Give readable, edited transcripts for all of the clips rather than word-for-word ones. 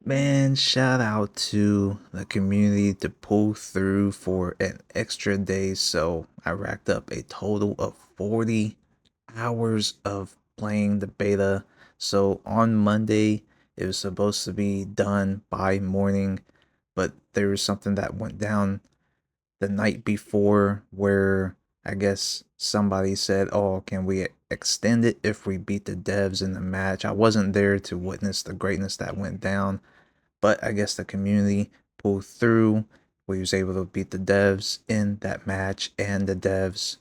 Man, shout out to the community to pull through for an extra day. So I racked up a total of 40 hours of playing the beta. So on Monday, it was supposed to be done by morning, but there was something that went down the night before where I guess somebody said, "Oh, can we extend it if we beat the devs in the match?" I wasn't there to witness the greatness that went down, but I guess the community pulled through. We was able to beat the devs in that match, and the devs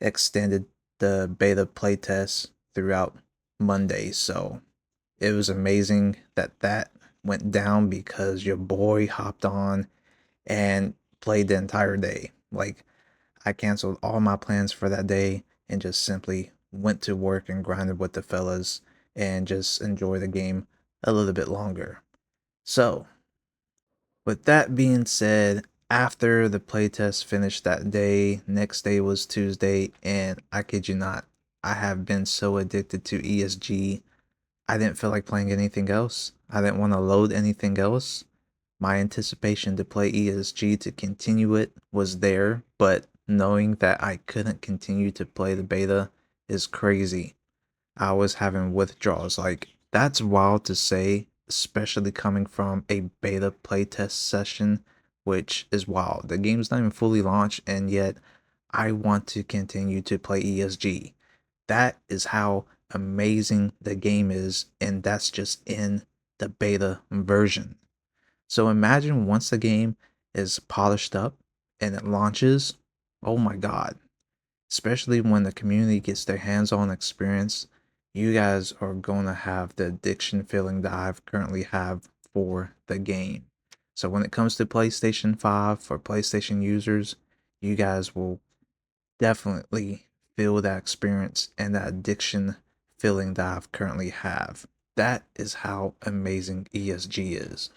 extended the beta playtest throughout Monday. So it was amazing that that went down because your boy hopped on and played the entire day. Like, I canceled all my plans for that day and just simply went to work and grinded with the fellas and just enjoy the game a little bit longer. So, with that being said, after the playtest finished that day, next day was Tuesday, and I kid you not, I have been so addicted to ESG. I didn't feel like playing anything else. I didn't want to load anything else. My anticipation to play ESG to continue it was there, but knowing that I couldn't continue to play the beta is crazy. I was having withdrawals. Like, that's wild to say, especially coming from a beta playtest session, which is wild. The game's not even fully launched, and yet I want to continue to play ESG. That is how amazing the game is, and that's just in the beta version. So imagine once the game is polished up and it launches, oh my god, especially when the community gets their hands-on experience, you guys are going to have the addiction feeling that I currently have for the game. So when it comes to PlayStation 5 for PlayStation users, you guys will definitely feel that experience and that addiction feeling that I currently have. That is how amazing ESG is.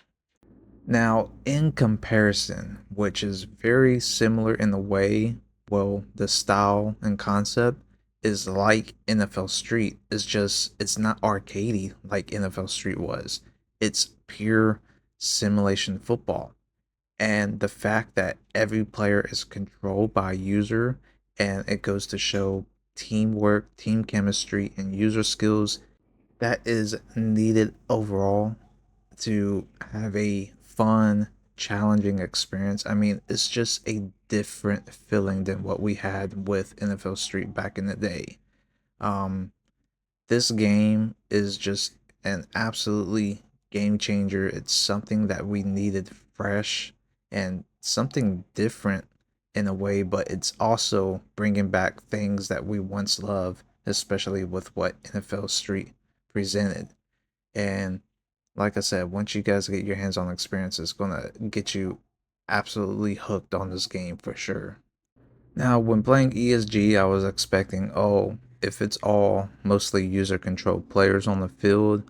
Now, in comparison, which is very similar in the way, well, the style and concept is like NFL Street. It's just, it's not arcadey like NFL Street was. It's pure simulation football. And the fact that every player is controlled by a user and it goes to show teamwork, team chemistry, and user skills that is needed overall to have a fun, challenging experience. I mean, it's just a different feeling than what we had with NFL Street back in the day. Um, this game is just an absolutely game changer. It's something that we needed fresh and something different in a way, but it's also bringing back things that we once loved, especially with what NFL Street presented. And like I said, once you guys get your hands on experience, it's gonna get you absolutely hooked on this game for sure. Now, when playing ESG, I was expecting, oh, if it's all mostly user controlled players on the field,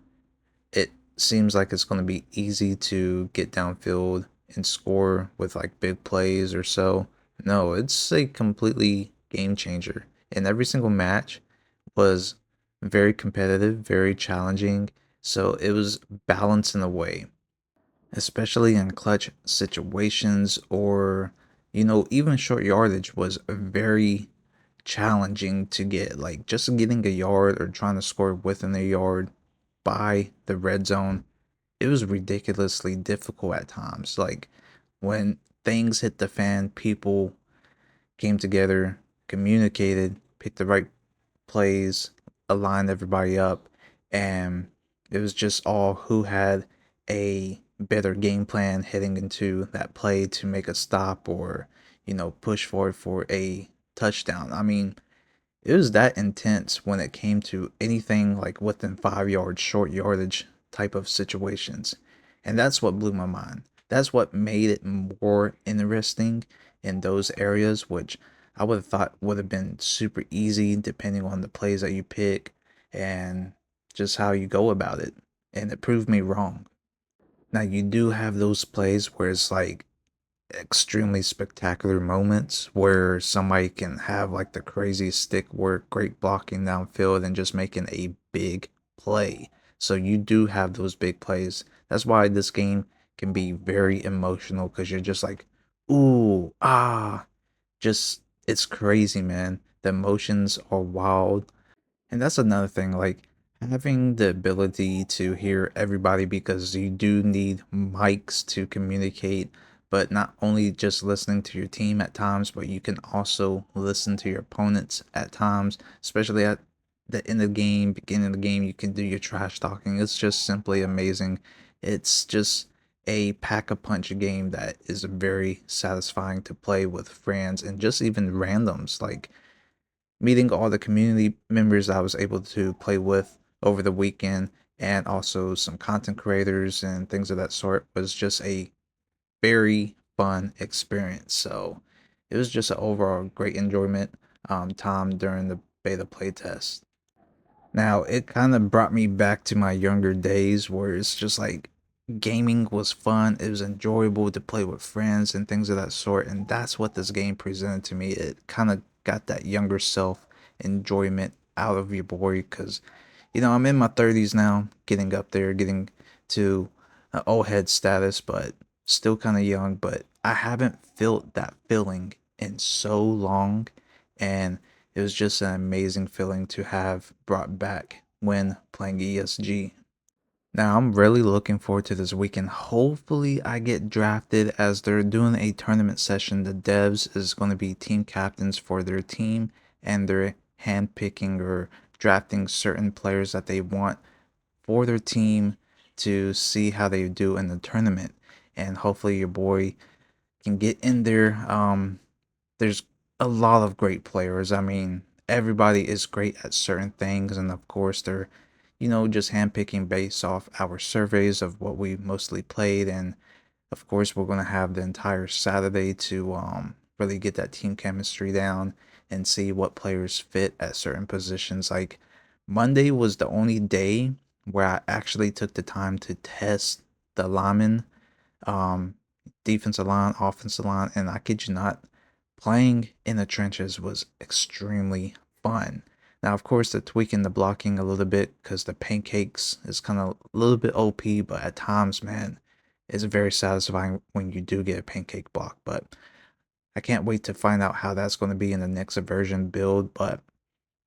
it seems like it's going to be easy to get downfield and score with like big plays or so. No, it's a completely game changer. And every single match was very competitive, very challenging. So it was balanced in a way, especially in clutch situations or, even short yardage was very challenging to get. Like just getting a yard or trying to score within a yard by the red zone, it was ridiculously difficult at times. Like when things hit the fan, people came together, communicated, picked the right plays, aligned everybody up, and it was just all who had a better game plan heading into that play to make a stop or, push forward for a touchdown. I mean, it was that intense when it came to anything like within 5 yards, short yardage type of situations. And that's what blew my mind. That's what made it more interesting in those areas, which I would have thought would have been super easy depending on the plays that you pick and just how you go about it. And it proved me wrong. Now, you do have those plays where it's like extremely spectacular moments where somebody can have like the craziest stick work, great blocking downfield, and just making a big play. So you do have those big plays That's why this game can be very emotional because you're just like, ooh, ah, just it's crazy, man. The emotions are wild. And that's another thing, like having the ability to hear everybody because you do need mics to communicate, but not only just listening to your team at times, but you can also listen to your opponents at times, especially at the end of the game, beginning of the game, you can do your trash talking. It's just simply amazing. It's just a pack a punch game that is very satisfying to play with friends and just even randoms. Like meeting all the community members I was able to play with over the weekend and also some content creators and things of that sort was just a very fun experience. So it was just an overall great enjoyment time during the beta playtest. Now, it kind of brought me back to my younger days where it's just like gaming was fun, it was enjoyable to play with friends and things of that sort, and that's what this game presented to me. It kind of got that younger self enjoyment out of your boy because, I'm in my 30s now, getting up there, getting to old head status, but still kind of young, but I haven't felt that feeling in so long, and it was just an amazing feeling to have brought back when playing ESG. Now, I'm really looking forward to this weekend. Hopefully, I get drafted as they're doing a tournament session. The devs is going to be team captains for their team, and they're handpicking or drafting certain players that they want for their team to see how they do in the tournament. And hopefully, your boy can get in there. There's a lot of great players. I mean, everybody is great at certain things, and of course, they're, just handpicking based off our surveys of what we mostly played. And of course, we're going to have the entire Saturday to really get that team chemistry down and see what players fit at certain positions. Like, Monday was the only day where I actually took the time to test the linemen, um, defensive line, offensive line, and I kid you not, playing in the trenches was extremely fun. Now, of course, they're tweaking the blocking a little bit because the pancakes is kind of a little bit OP, but at times, man, it's very satisfying when you do get a pancake block. But I can't wait to find out how that's going to be in the next version build. But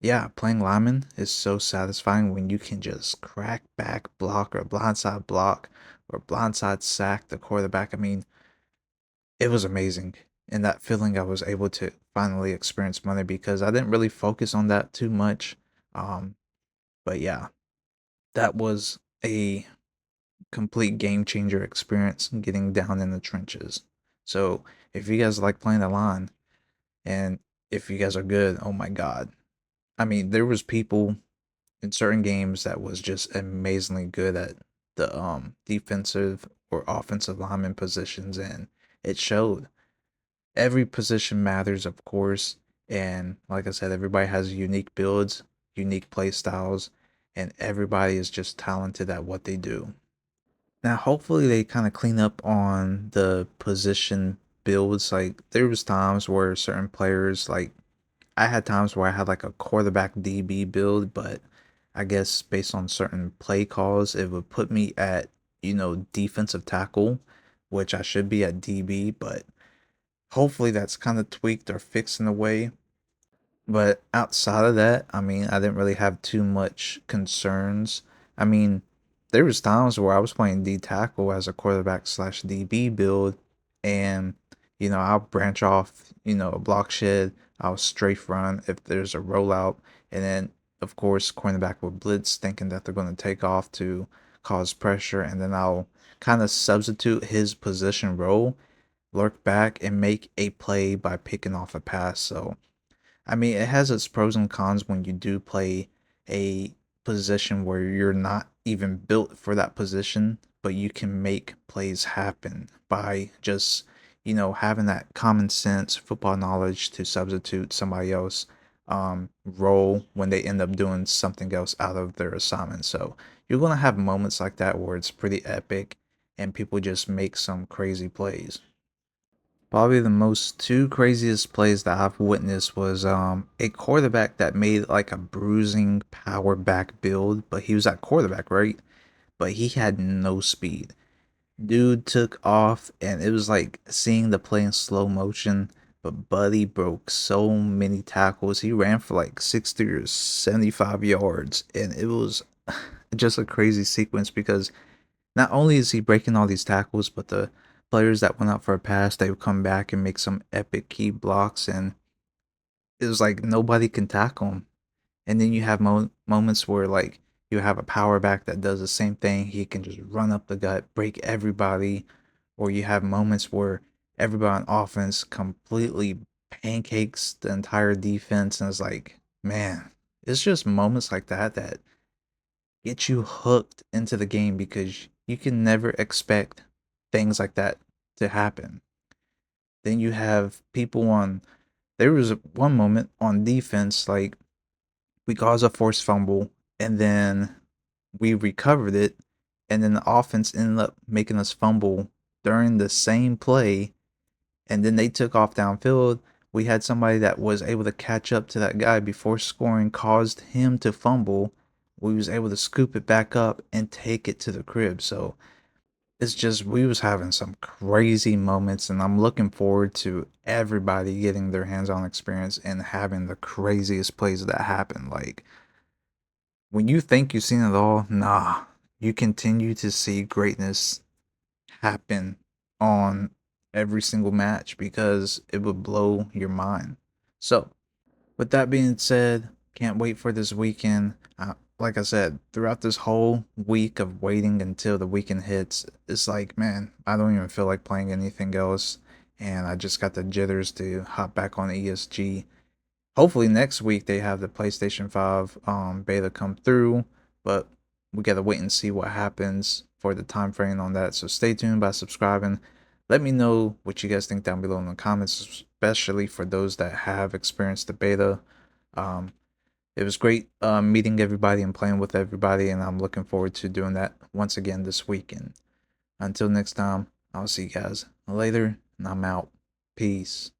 yeah, playing lineman is so satisfying when you can just crack back block or block or blindside sack the quarterback. I mean, it was amazing. And that feeling I was able to finally experience Monday because I didn't really focus on that too much. Um, but yeah, that was a complete game changer experience getting down in the trenches. So if you guys like playing the line and if you guys are good, oh my god. I mean, there was people in certain games that was just amazingly good at the defensive or offensive lineman positions and it showed. Every position matters, of course, and like I said, everybody has unique builds, unique play styles, and everybody is just talented at what they do. Now, hopefully, they kind of clean up on the position builds. Like, there was times where certain players, like, I had times where I had like a quarterback DB build, but I guess based on certain play calls, it would put me at, defensive tackle, which I should be at DB, but hopefully that's kind of tweaked or fixed in a way. But outside of that, I mean, I didn't really have too much concerns. I mean, there was times where I was playing D tackle as a quarterback slash DB build, and I'll branch off, a block shed, I'll strafe run if there's a rollout, and then of course cornerback will blitz, thinking that they're going to take off to cause pressure, and then I'll kind of substitute his position role, lurk back, and make a play by picking off a pass. So I mean, it has its pros and cons when you do play a position where you're not even built for that position, but you can make plays happen by just, having that common sense football knowledge to substitute somebody else role when they end up doing something else out of their assignment. So you're going to have moments like that where it's pretty epic and people just make some crazy plays. Probably the most two craziest plays that I've witnessed was a quarterback that made like a bruising power back build, but he was at quarterback, right? but he had no speed. Dude took off, and it was like seeing the play in slow motion. But Buddy broke so many tackles. He ran for like 60 or 75 yards, and it was just a crazy sequence because not only is he breaking all these tackles, but the players that went out for a pass, they would come back and make some epic key blocks, and it was like nobody can tackle him. And then you have moments where like you have a power back that does the same thing. He can just run up the gut, break everybody. Or you have moments where everybody on offense completely pancakes the entire defense, and it's like, man, it's just moments like that that get you hooked into the game because you can never expect things like that to happen. Then you have people on. There was one moment on defense, like we caused a forced fumble, and then we recovered it, and then the offense ended up making us fumble during the same play, and then they took off downfield. We had somebody that was able to catch up to that guy before scoring, caused him to fumble. We was able to scoop it back up and take it to the crib. So it's just we was having some crazy moments, and I'm looking forward to everybody getting their hands-on experience and having the craziest plays that happen. Like when you think you've seen it all, nah, you continue to see greatness happen on every single match because it would blow your mind. So, with that being said, can't wait for this weekend. Like I said, throughout this whole week of waiting until the weekend hits, it's like, man, I don't even feel like playing anything else. And I just got the jitters to hop back on ESG. Hopefully next week they have the PlayStation 5 beta come through, but we gotta wait and see what happens for the time frame on that. So stay tuned by subscribing. Let me know what you guys think down below in the comments, especially for those that have experienced the beta. Um, it was great meeting everybody and playing with everybody, and I'm looking forward to doing that once again this weekend. Until next time, I'll see you guys later, and I'm out. Peace.